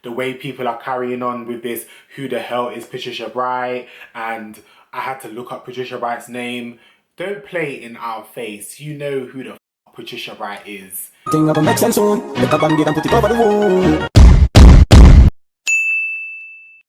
the way people are carrying on with this, who the hell is Patricia Bright? And I had to look up Patricia Bright's name. Don't play in our face. You know who the Patricia Bright is.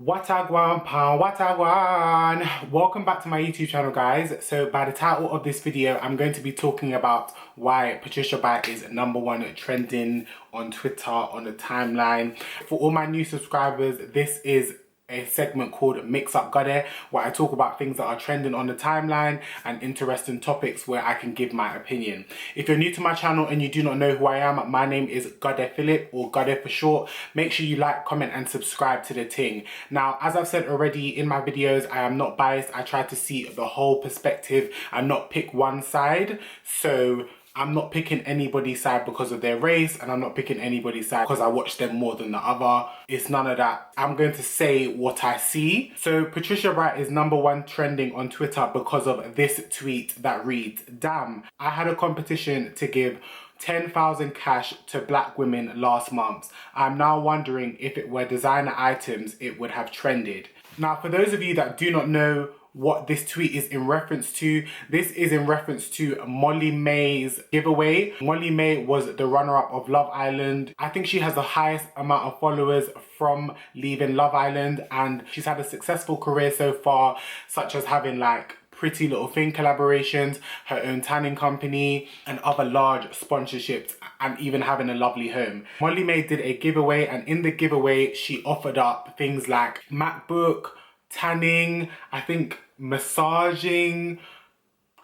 Watagwan pound, watagwan. Welcome back to my YouTube channel, guys. So by the title of this video, I'm going to be talking about why Patricia Bright is #1 trending on Twitter, on the timeline. For all my new subscribers, this is a segment called Mix Up Gode, where I talk about things that are trending on the timeline and interesting topics where I can give my opinion. If you're new to my channel and you do not know who I am, my name is Phillip, or Gode for short. Make sure you like, comment and subscribe to the ting. Now, as I've said already in my videos, I am not biased. I try to see the whole perspective and not pick one side. So I'm not picking anybody's side because of their race, and I'm not picking anybody's side because I watch them more than the other. It's none of that. I'm going to say what I see. So Patricia Bright is #1 trending on Twitter because of this tweet that reads, "Damn, I had a competition to give 10,000 cash to black women last month. I'm now wondering if it were designer items, it would have trended." Now, for those of you that do not know what this tweet is in reference to, this is in reference to Molly May's giveaway. Molly May was the runner-up of Love Island. I think she has the highest amount of followers from leaving Love Island, and she's had a successful career so far, such as having like Pretty Little Thing collaborations, her own tanning company, and other large sponsorships, and even having a lovely home. Molly May did a giveaway, and in the giveaway, she offered up things like MacBook, tanning, I think massaging,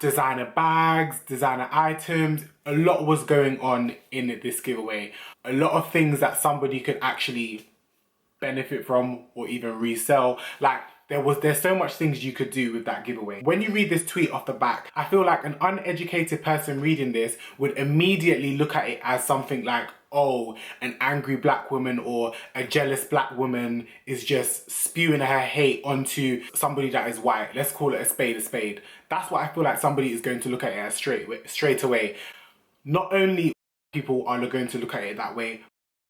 designer bags, designer items. A lot was going on in this giveaway. A lot of things that somebody could actually benefit from or even resell. Like, there's so much things you could do with that giveaway. When you read this tweet off the back, I feel like an uneducated person reading this would immediately look at it as something like, oh, an angry black woman or a jealous black woman is just spewing her hate onto somebody that is white. Let's call it a spade a spade. That's what I feel like somebody is going to look at it as straight away. Not only people are going to look at it that way,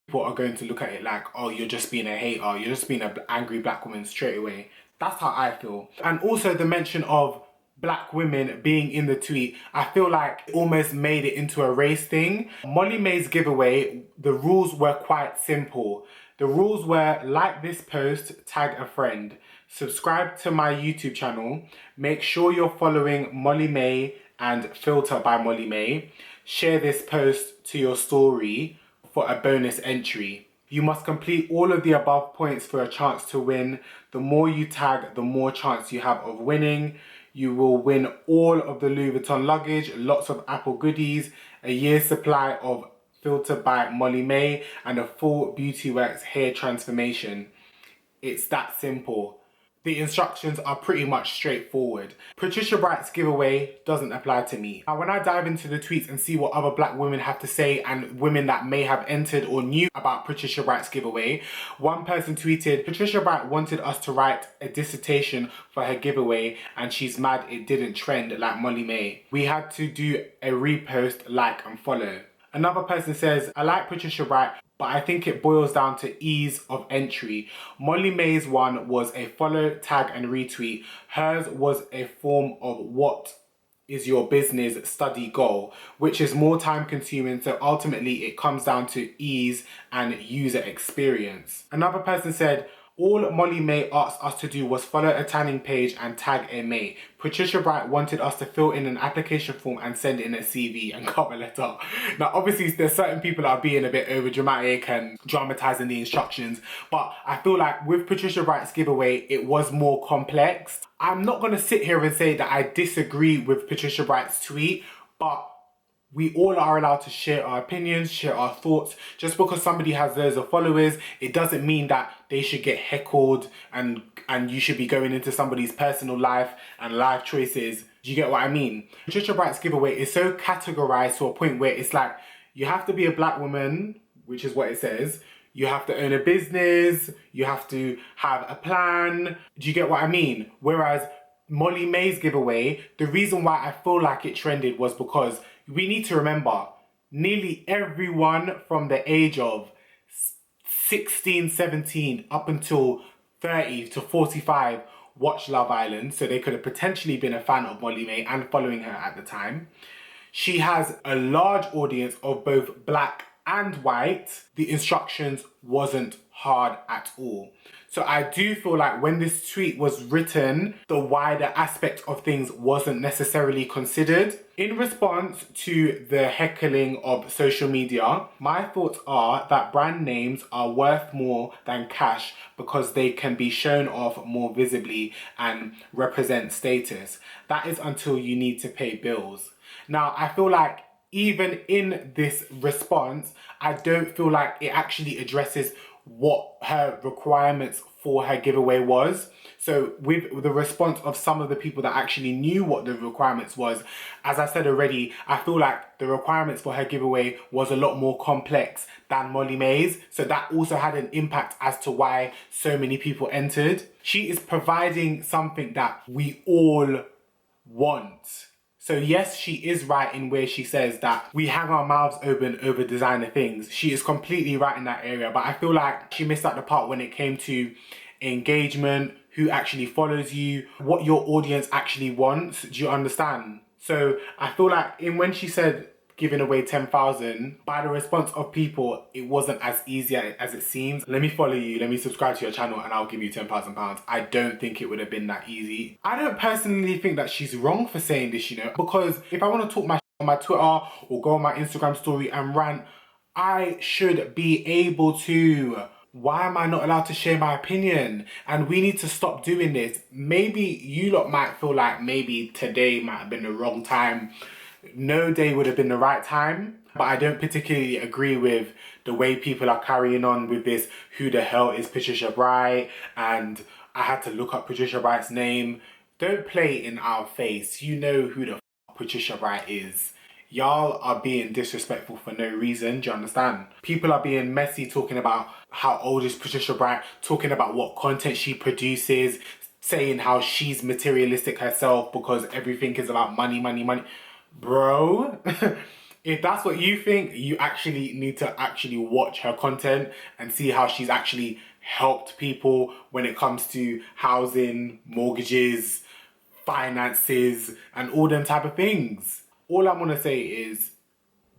people are going to look at it like, oh, you're just being a hater, you're just being an angry black woman straight away. That's how I feel. And also the mention of black women being in the tweet, I feel like it almost made it into a race thing. Molly May's giveaway, the rules were quite simple. The rules were: like this post, tag a friend, subscribe to my YouTube channel, make sure you're following Molly May and Filter by Molly May, share this post to your story for a bonus entry. You must complete all of the above points for a chance to win. The more you tag, the more chance you have of winning. You will win all of the Louis Vuitton luggage, lots of Apple goodies, a year's supply of Filter by Molly May, and a full Beauty Works hair transformation. It's that simple. The instructions are pretty much straightforward. Patricia Bright's giveaway doesn't apply to me. Now, when I dive into the tweets and see what other black women have to say, and women that may have entered or knew about Patricia Bright's giveaway, one person tweeted, "Patricia Bright wanted us to write a dissertation for her giveaway and she's mad it didn't trend like Molly May. We had to do a repost, like and follow." Another person says, "I like Patricia Bright, but I think it boils down to ease of entry. Molly May's one was a follow, tag and retweet. Hers was a form of what is your business study goal, which is more time consuming, so ultimately it comes down to ease and user experience." Another person said, "All Molly May asked us to do was follow a tanning page and tag a mate. Patricia Bright wanted us to fill in an application form and send in a CV and cover letter." Now, obviously, there's certain people that are being a bit over dramatic and dramatizing the instructions, but I feel like with Patricia Bright's giveaway, it was more complex. I'm not going to sit here and say that I disagree with Patricia Bright's tweet, but we all are allowed to share our opinions, share our thoughts. Just because somebody has loads of followers, it doesn't mean that they should get heckled and you should be going into somebody's personal life and life choices. Do you get what I mean? Patricia Bright's giveaway is so categorized to a point where it's like, you have to be a black woman, which is what it says. You have to own a business. You have to have a plan. Do you get what I mean? Whereas Molly May's giveaway, the reason why I feel like it trended was because we need to remember, nearly everyone from the age of 16, 17, up until 30 to 45 watched Love Island, so they could have potentially been a fan of Molly May and following her at the time. She has a large audience of both black and white. The instructions wasn't hard at all. So I do feel like when this tweet was written, the wider aspect of things wasn't necessarily considered. In response to the heckling of social media, my thoughts are that brand names are worth more than cash because they can be shown off more visibly and represent status. That is until you need to pay bills. Now, I feel like even in this response, I don't feel like it actually addresses what her requirements for her giveaway was. So with the response of some of the people that actually knew what the requirements was, as I said already, I feel like the requirements for her giveaway was a lot more complex than Molly May's. So that also had an impact as to why so many people entered. She is providing something that we all want. So yes, she is right in where she says that we hang our mouths open over designer things. She is completely right in that area, but I feel like she missed out the part when it came to engagement, who actually follows you, what your audience actually wants. Do you understand? So I feel like when she said giving away 10,000, by the response of people, it wasn't as easy as it seems. Let me follow you, let me subscribe to your channel and I'll give you £10,000. I don't think it would have been that easy. I don't personally think that she's wrong for saying this, you know, because if I want to talk my on my Twitter or go on my Instagram story and rant, I should be able to. Why am I not allowed to share my opinion? And we need to stop doing this. Maybe you lot might feel like maybe today might have been the wrong time. No day would have been the right time, but I don't particularly agree with the way people are carrying on with this. Who the hell is Patricia Bright? And I had to look up Patricia Bright's name. Don't play in our face. You know who the Patricia Bright is. Y'all are being disrespectful for no reason, do you understand? People are being messy talking about how old is Patricia Bright, talking about what content she produces, saying how she's materialistic herself because everything is about money, money, money. Bro, if that's what you think, you actually need to actually watch her content and see how she's actually helped people when it comes to housing, mortgages, finances, and all them type of things. All I'm gonna say is,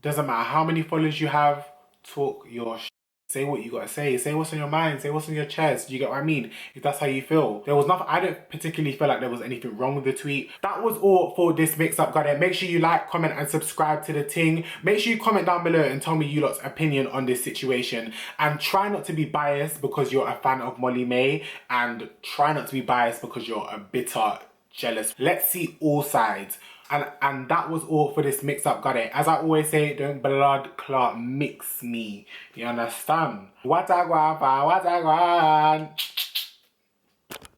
doesn't matter how many followers you have, talk your say what you gotta say what's on your mind, say what's on your chest. Do you get what I mean? If that's how you feel. There was nothing, I don't particularly feel like there was anything wrong with the tweet. That was all for this mix-up, guys. Make sure you like, comment and subscribe to the ting. Make sure you comment down below and tell me you lot's opinion on this situation, and try not to be biased because you're a fan of Molly May, and try not to be biased because you're a bitter jealous. Let's see all sides. And that was all for this mix up, got it? As I always say, don't blood clot mix me. You understand? What I want?